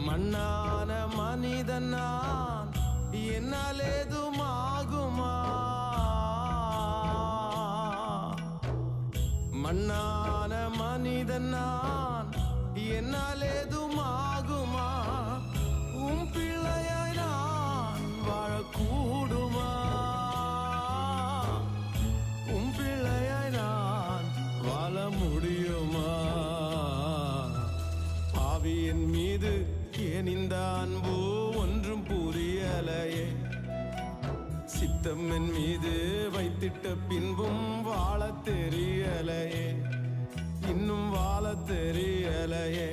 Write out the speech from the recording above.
மண்ணான மனிதன் நான், என்னால் ஏதுமாகுமா? மண்ணான மனிதன் நான், என்னால் ஏதுமாகுமா? உம் பிள்ளையாய் நான் வாழக்கூடுமா? உம் பிள்ளையாய் நான் வாழ முடியுமா? ஆவியின் மீது ஏன் இந்த அன்பு ஒன்றும் புரியலையே. சித்தம் என் மீது வைத்திட்ட பின்பும் வாழ தெரியலையே, இன்னும் வாழ தெரியலையே.